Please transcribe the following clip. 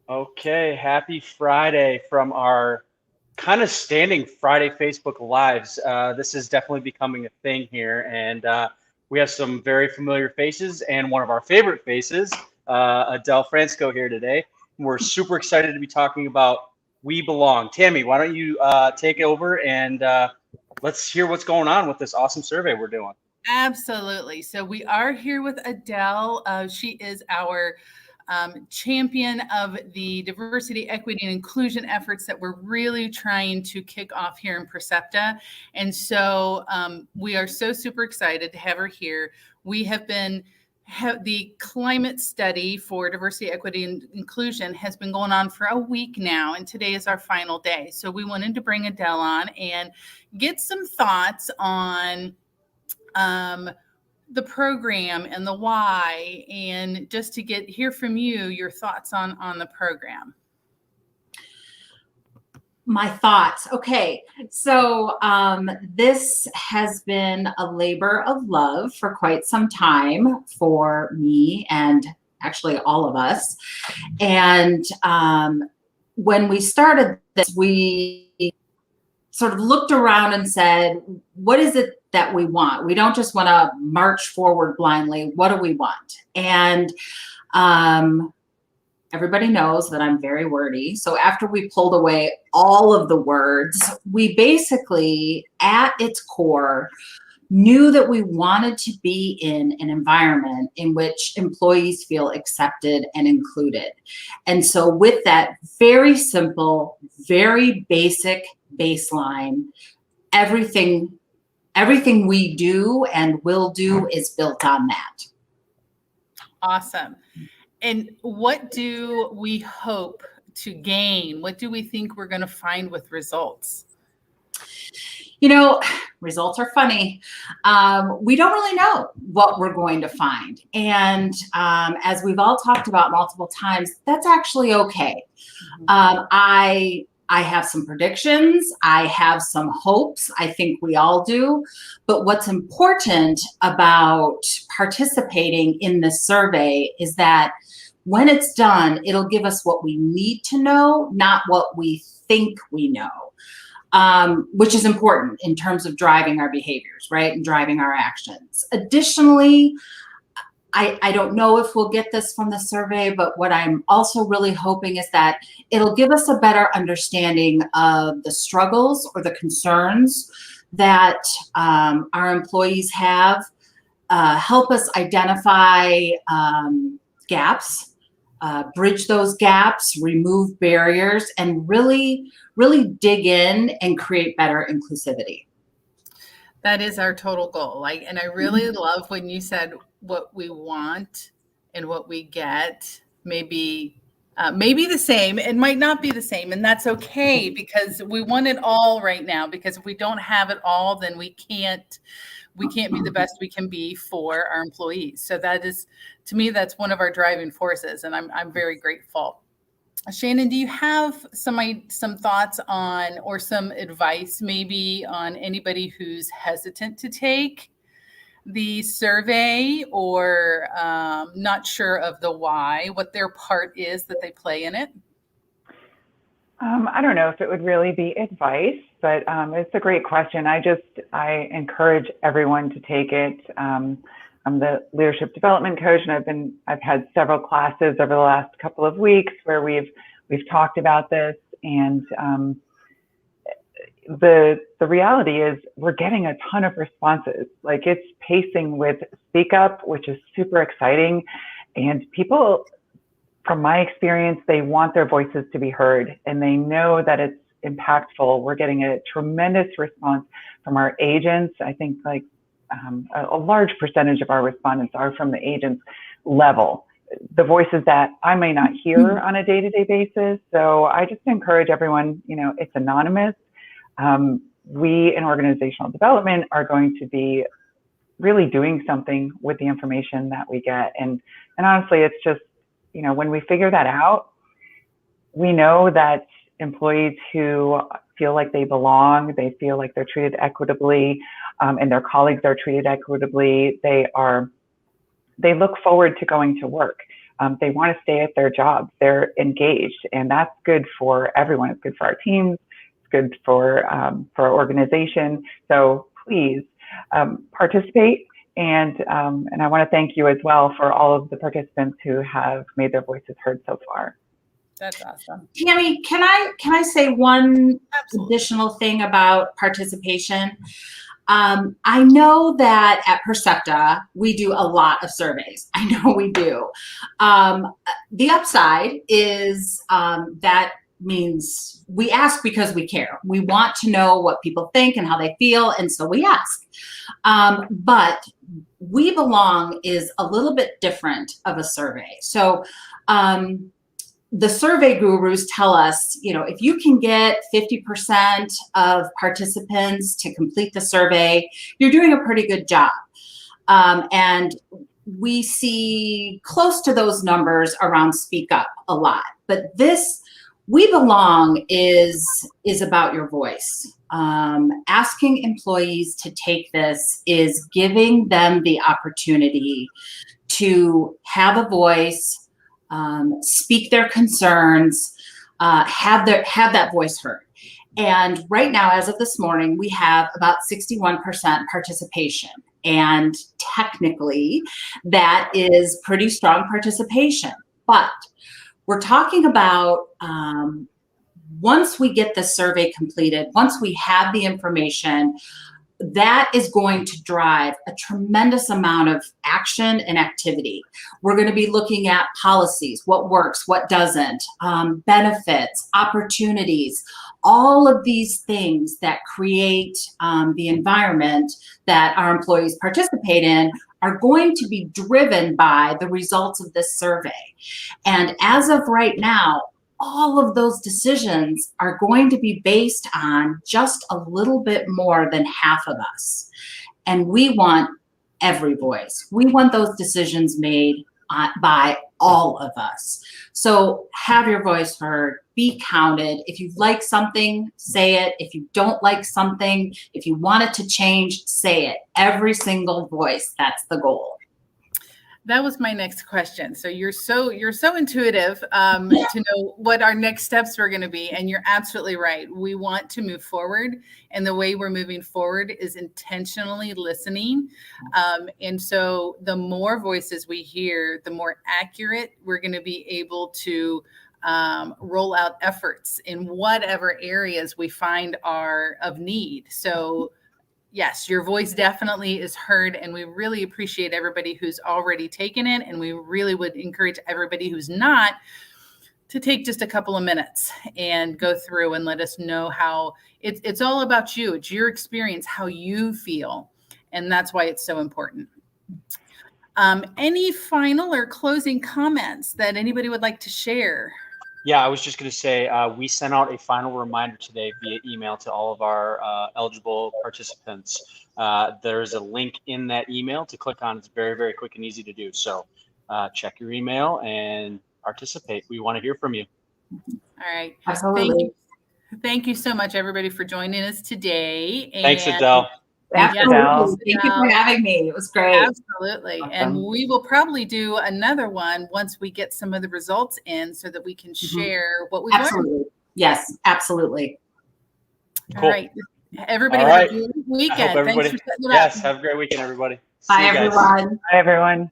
Okay, happy Friday from our kind of standing Friday Facebook Lives. This is definitely becoming a thing here, and we have some very familiar faces and one of our favorite faces, Adele Francisco, here today. We're super excited to be talking about We Belong. Tammy, why don't you take over and let's hear what's going on with this awesome survey we're doing. Absolutely. So we are here with Adele. She is our champion of the diversity, equity, and inclusion efforts that we're really trying to kick off here in Percepta. And so we are so super excited to have her here. We have been the climate study for diversity, equity, and inclusion has been going on for a week now, and today is our final day. So we wanted to bring Adele on and get some thoughts on um, the program and the why, and just to hear from you your thoughts on the program. My thoughts. Okay. So this has been a labor of love for quite some time for me and actually all of us. And when we started this, we sort of looked around and said, what is it that we want? We don't just want to march forward blindly. What do we want? And everybody knows that I'm very wordy. So after we pulled away all of the words, we basically, at its core, knew that we wanted to be in an environment in which employees feel accepted and included. And so with that very simple, very basic baseline, everything we do and will do is built on that. Awesome. And what do we hope to gain? What do we think we're going to find with results? You know, results are funny. We don't really know what we're going to find. And as we've all talked about multiple times, that's actually okay. I have some predictions. I have some hopes. I think we all do. But what's important about participating in this survey is that when it's done, it'll give us what we need to know, not what we think we know, which is important in terms of driving our behaviors, right? And driving our actions. Additionally, I don't know if we'll get this from the survey, but what I'm also really hoping is that it'll give us a better understanding of the struggles or the concerns that our employees have, help us identify gaps, bridge those gaps, remove barriers, and really dig in and create better inclusivity. That is our total goal. And I really love when you said what we want and what we get may be the same. It might not be the same, and that's okay, because we want it all right now. Because if we don't have it all, then we can't be the best we can be for our employees. So that is, to me, that's one of our driving forces, and I'm very grateful. Shannon, do you have some thoughts on, or some advice maybe on anybody who's hesitant to take the survey, or not sure of the why, what their part is that they play in it? I don't know if it would really be advice, but it's a great question. I encourage everyone to take it. I'm the leadership development coach, and I've had several classes over the last couple of weeks where we've talked about this. And the reality is we're getting a ton of responses. Like, it's pacing with Speak Up, which is super exciting. And people, from my experience, they want their voices to be heard, and they know that it's impactful. We're getting a tremendous response from our agents. I think a large percentage of our respondents are from the agents level, the voices that I may not hear on a day-to-day basis. So I just encourage everyone, it's anonymous. We in organizational development are going to be really doing something with the information that we get. And honestly, it's just, when we figure that out, we know that employees who feel like they belong, they feel like they're treated equitably, and their colleagues are treated equitably, they look forward to going to work. They want to stay at their jobs. They're engaged, and that's good for everyone. It's good for our teams. It's good for our organization. So please participate. And I want to thank you as well for all of the participants who have made their voices heard so far. That's awesome. Tammy, can I say one additional thing about participation? I know that at Percepta, we do a lot of surveys. I know we do. The upside is that means we ask because we care. We want to know what people think and how they feel, and so we ask. But We Belong is a little bit different of a survey. So the survey gurus tell us, if you can get 50% of participants to complete the survey, you're doing a pretty good job. And we see close to those numbers around Speak Up a lot. But this We Belong is about your voice. Asking employees to take this is giving them the opportunity to have a voice, speak their concerns, have that voice heard. And right now, as of this morning, we have about 61% participation. And technically, that is pretty strong participation. But we're talking about once we get the survey completed, once we have the information, that is going to drive a tremendous amount of action and activity. We're going to be looking at policies, what works, what doesn't, benefits, opportunities, all of these things that create the environment that our employees participate in are going to be driven by the results of this survey. And as of right now, all of those decisions are going to be based on just a little bit more than half of us. And we want every voice. We want those decisions made by all of us. So have your voice heard, be counted. If you like something, say it. If you don't like something, if you want it to change, say it. Every single voice, that's the goal. That was my next question. So you're so intuitive to know what our next steps were going to be, and you're absolutely right. We want to move forward, and the way we're moving forward is intentionally listening. And so the more voices we hear, the more accurate we're going to be able to roll out efforts in whatever areas we find are of need. So yes, your voice definitely is heard, and we really appreciate everybody who's already taken it, and we really would encourage everybody who's not to take just a couple of minutes and go through and let us know how it's all about you. It's your experience, how you feel, and that's why it's so important. Any final or closing comments that anybody would like to share? Yeah, I was just going to say, we sent out a final reminder today via email to all of our eligible participants. There's a link in that email to click on. It's very, very quick and easy to do. So check your email and participate. We want to hear from you. All right. Absolutely. Thank you so much, everybody, for joining us today. Thanks, Adele. Absolutely. Thank you for having me. It was great. Absolutely. Awesome. And we will probably do another one once we get some of the results in so that we can share what we learned. Yes, absolutely. Cool. All right. Everybody have a good weekend. Thanks for setting it up. Yes, have a great weekend, everybody. Bye, everyone. Bye, everyone.